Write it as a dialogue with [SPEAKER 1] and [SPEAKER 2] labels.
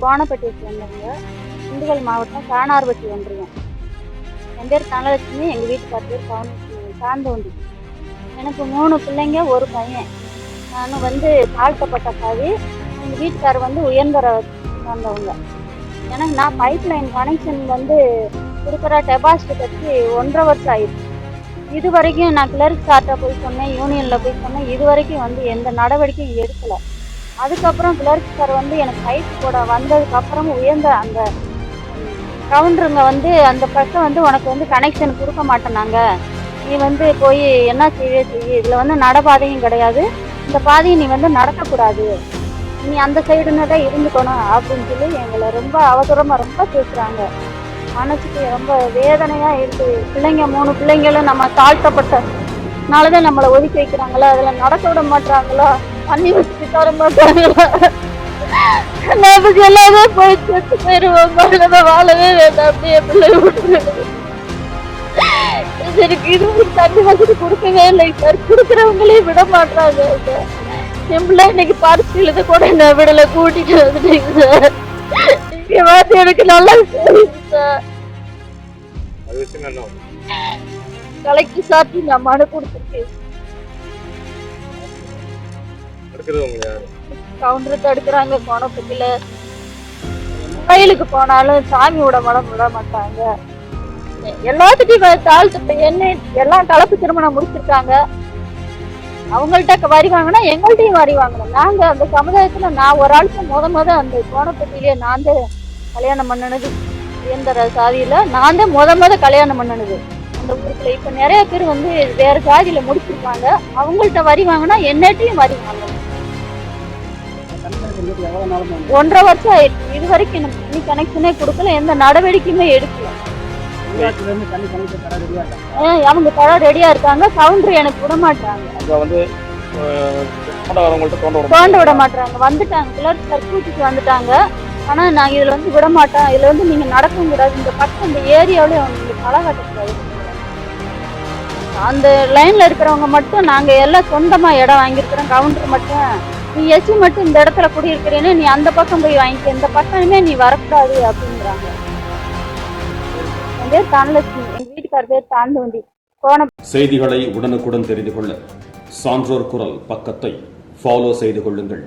[SPEAKER 1] கோணப்பட்டியை சேர்ந்தவங்க, திண்டுக்கல் மாவட்டம் கானார்பட்டி ஒன்றியம். என் பேர் தனலட்சுமி, எங்கள் வீட்டுக்கார் பேர் சாந்தோண்டி. எனக்கு 3 பிள்ளைங்க, ஒரு பையன். நான் தாழ்த்தப்பட்ட சாதி, எங்கள் வீட்டுக்கார் உயர்ந்தர சார்ந்தவங்க. எனக்கு நான் பைப் லைன் கனெக்ஷன் கொடுக்குற டெபாசிட் கட்டி 1.5 வருஷம் ஆயிடுச்சு. இது வரைக்கும் நான் கிளர்க் சார்ட்ட போய் சொன்னேன், யூனியனில் போய் சொன்னேன். இது வரைக்கும் எந்த நடவடிக்கையும் எடுக்கலை. அதுக்கப்புறம் கிளர்க் சார் எனக்கு பைப் போட வந்ததுக்கப்புறமும் உயர்ந்த அந்த கவுண்டருங்க அந்த பக்கம் உனக்கு கனெக்ஷன் கொடுக்க மாட்டேனாங்க, நீ போய் என்ன செய்ய இதில் நடபாதையும் கிடையாது, இந்த பாதையை நீ நடக்கக்கூடாது, நீ அந்த சைடுன்னு தான் இருந்துக்கணும் அப்படின்னு சொல்லி எங்களை ரொம்ப அவதூறமாக ரொம்ப பேசுகிறாங்க. மனசுக்கு ரொம்ப வேதனையாக இருக்குது. பிள்ளைங்க 3 பிள்ளைங்களும் நம்ம தாழ்த்தப்பட்டனாலதான் நம்மளை ஒதுக்கி வைக்கிறாங்களா, அதில் நடக்க விட மாட்டாங்களா, தண்ணி வச்சுட்டு தர மாட்டாங்களா, நமக்கு எல்லாமே போய் செத்து போயிருவோம், வாழவே வேண்டாம் அப்படியே பிள்ளை விட்டுருக்கு. இது தண்ணி வசதி கொடுக்கவே இல்லை சார், கொடுக்குறவங்களே விட மாட்டாங்க சார். என் பிள்ளை இன்னைக்கு பரிசு எழுத கூட நான் விடலை, கூட்டிட்டு வந்துட்டீங்க சார். இங்க வந்து எனக்கு நல்லா சார் கலெக்டர் சார்ட்டு நான் மனு கொடுத்துருக்கேன். கவுண்டர் தடுக்கிறாங்க. கோணப்பட்டியில கோயிலுக்கு போனாலும் சாமி விட மாட்டாங்க. எல்லாத்துட்டையும் தாழ்த்து என்ன எல்லாம் கலப்பு திருமணம் முடிச்சிருக்காங்க. அவங்கள்ட்ட வரி வாங்கினா எங்கள்கிட்டையும் வரி வாங்கணும். நாங்க அந்த சமுதாயத்துல நான் ஒரு ஆளுக்கு முத அந்த கோணப்பட்டியிலேயே நான் தான் கல்யாணம் பண்ணினது. இயந்திர சாதியில நான் தான் முத கல்யாணம் பண்ணினது அந்த ஊருக்குள்ள. இப்ப நிறைய பேர் வேற சாதியில முடிச்சிருக்காங்க. அவங்கள்ட்ட வரி வாங்கினா என்னட்டையும் வரி வாங்கணும். 1.5 வருஷம் ஆயிடுச்சு. இது வரைக்கும் எனக்கு தண்ணி கனெக்ஷனே கொடுக்கல, எந்த நடவடிக்கையுமே எடுக்கல. அவங்க தர ரெடியா இருக்காங்க, கவுண்டர் எனக்கு விட மாட்டாங்க, தோண்ட விட மாட்டாங்க. வந்துட்டாங்க கிளர்க் சர்க்கூட்டுக்கு வந்துட்டாங்க. ஆனா நாங்க இதுல விட மாட்டோம், இதுல நீங்க நடக்க கூடாது, இந்த பக்கம் இந்த ஏரியாவிலே அவங்க களை கட்டக்கூடாது. அந்த லைன்ல இருக்கிறவங்க மட்டும் நாங்க எல்லாம் சொந்தமா இடம் வாங்கியிருக்கிறோம். கவுண்டர் மட்டும் நீ எச்சி மட்டும் இந்த இடத்துல குடியிருக்கிறேன்னு நீ அந்த பக்கம் போய் வாங்கிக்க, இந்த பக்கமே நீ வரக்கூடாது அப்படிங்கிறாங்க. என் பேர் தனலட்சுமி, எங்க வீட்டுக்கார் பேர் தாந்தோண்டி.
[SPEAKER 2] செய்திகளை உடனுக்குடன் தெரிந்து கொள்ள சான்றோர் குரல் பக்கத்தை ஃபாலோ செய்து கொள்ளுங்கள்.